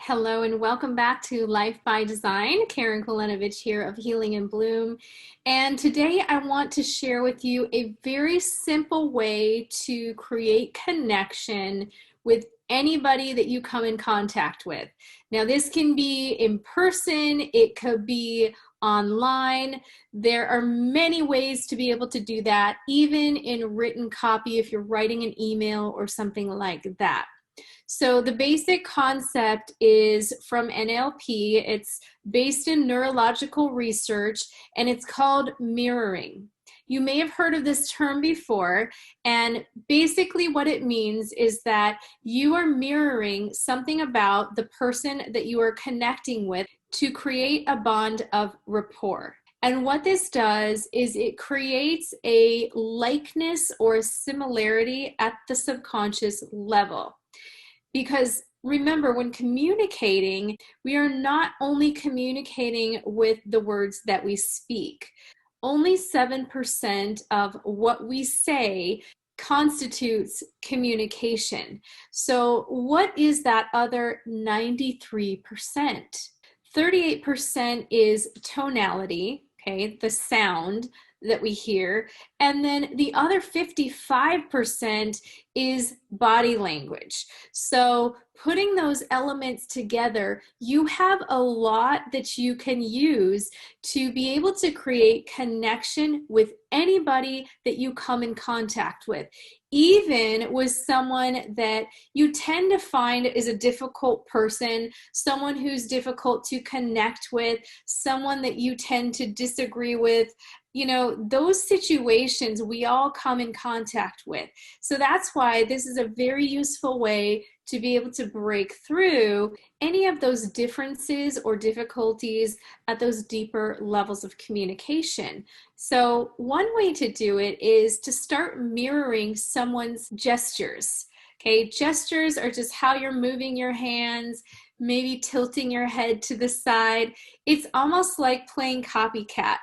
Hello and welcome back to Life by Design. Karyn here of Healing in Bloom. And today I want to share with you a very simple way to create connection with anybody that you come in contact with. Now, this can be in person, it could be online. There are many ways to be able to do that, even in written copy if you're writing an email or something like that. So the basic concept is from NLP. It's based in neurological research, and it's called mirroring. You may have heard of this term before, and basically what it means is that you are mirroring something about the person that you are connecting with to create a bond of rapport. And what this does is it creates a likeness or a similarity at the subconscious level. Because remember, when communicating, we are not only communicating with the words that we speak. Only 7% of what we say constitutes communication. So what is that other 93%? 38% is tonality, okay, the sound that we hear, and then the other 55% is body language. So putting those elements together, you have a lot that you can use to be able to create connection with anybody that you come in contact with, even with someone that you tend to find is a difficult person, someone who's difficult to connect with, someone that you tend to disagree with. You know, those situations we all come in contact with. So that's why this is a very useful way to be able to break through any of those differences or difficulties at those deeper levels of communication. So one way to do it is to start mirroring someone's gestures. Okay, gestures are just how you're moving your hands, maybe tilting your head to the side. It's almost like playing copycat.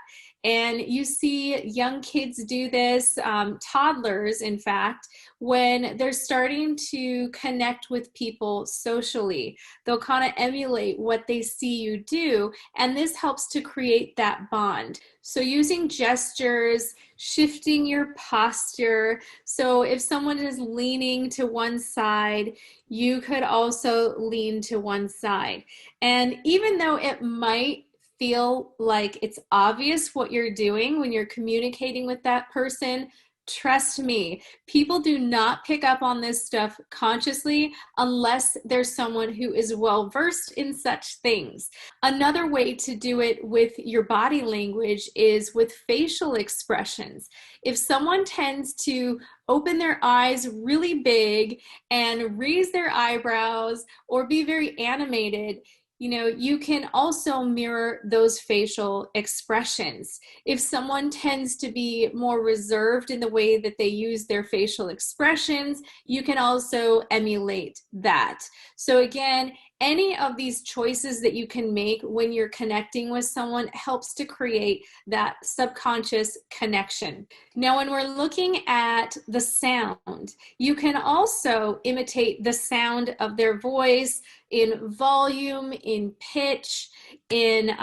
And you see young kids do this, toddlers, in fact, when they're starting to connect with people socially. They'll kind of emulate what they see you do, and this helps to create that bond. So using gestures, shifting your posture. So if someone is leaning to one side, you could also lean to one side. And even though it might feel like it's obvious what you're doing when you're communicating with that person, trust me, people do not pick up on this stuff consciously unless there's someone who is well versed in such things. Another way to do it with your body language is with facial expressions. If someone tends to open their eyes really big and raise their eyebrows or be very animated, you know, you can also mirror those facial expressions. If someone tends to be more reserved in the way that they use their facial expressions, you can also emulate that. So again, any of these choices that you can make when you're connecting with someone helps to create that subconscious connection. Now, when we're looking at the sound, you can also imitate the sound of their voice in volume, in pitch, in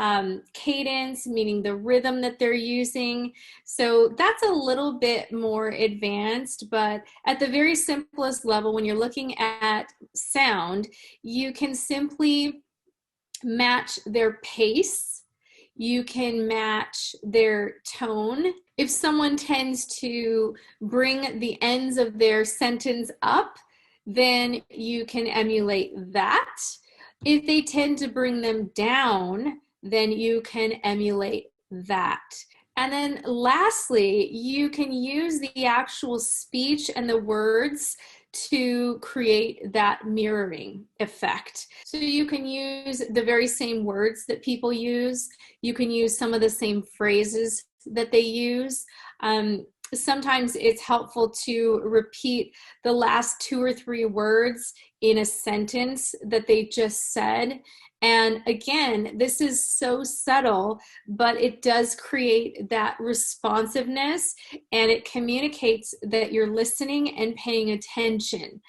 cadence, meaning the rhythm that they're using. So that's a little bit more advanced, but at the very simplest level, when you're looking at sound, you can simply match their pace. You can match their tone. If someone tends to bring the ends of their sentence up, then you can emulate that. If they tend to bring them down, then you can emulate that. And then lastly, you can use the actual speech and the words to create that mirroring effect. So you can use the very same words that people use. You can use some of the same phrases that they use. Sometimes it's helpful to repeat the last 2 or 3 words in a sentence that they just said. And again, this is so subtle, but it does create that responsiveness, and it communicates that you're listening and paying attention.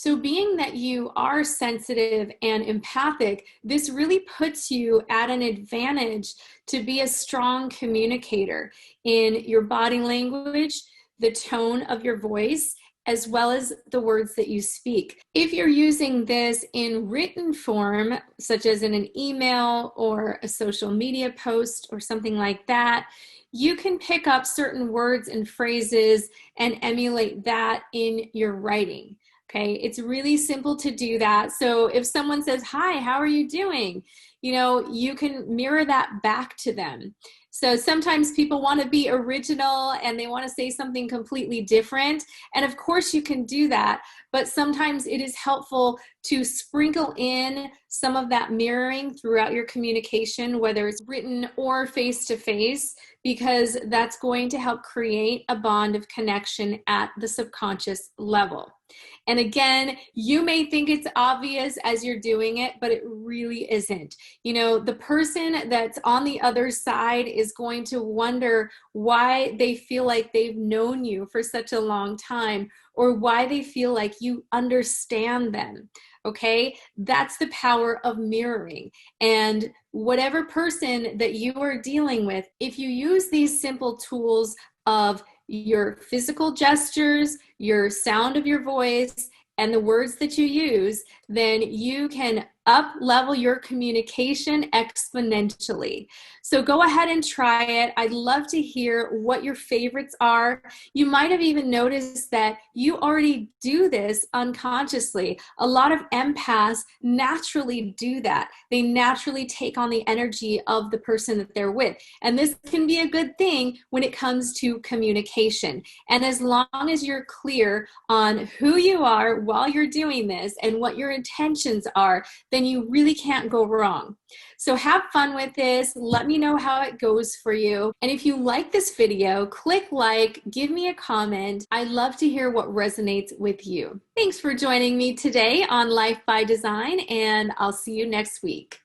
So being that you are sensitive and empathic, this really puts you at an advantage to be a strong communicator in your body language, the tone of your voice, as well as the words that you speak. If you're using this in written form, such as in an email or a social media post or something like that, you can pick up certain words and phrases and emulate that in your writing. Okay, it's really simple to do that. So if someone says, "Hi, how are you doing?" You can mirror that back to them. So sometimes people want to be original and they want to say something completely different. And of course you can do that, but sometimes it is helpful to sprinkle in some of that mirroring throughout your communication, whether it's written or face-to-face, because that's going to help create a bond of connection at the subconscious level. And again, you may think it's obvious as you're doing it, but it really isn't. The person that's on the other side is going to wonder why they feel like they've known you for such a long time, or why they feel like you understand them. Okay, that's the power of mirroring. And whatever person that you are dealing with, if you use these simple tools of your physical gestures, your sound of your voice, and the words that you use, then you can up level your communication exponentially. So go ahead and try it. I'd love to hear what your favorites are. You might have even noticed that you already do this unconsciously. A lot of empaths naturally do that. They naturally take on the energy of the person that they're with. And this can be a good thing when it comes to communication. And as long as you're clear on who you are while you're doing this and what your intentions are, then you really can't go wrong. So have fun with this. Let me know how it goes for you. And if you like this video, click like, give me a comment. I'd love to hear what resonates with you. Thanks for joining me today on Life by Design, and I'll see you next week.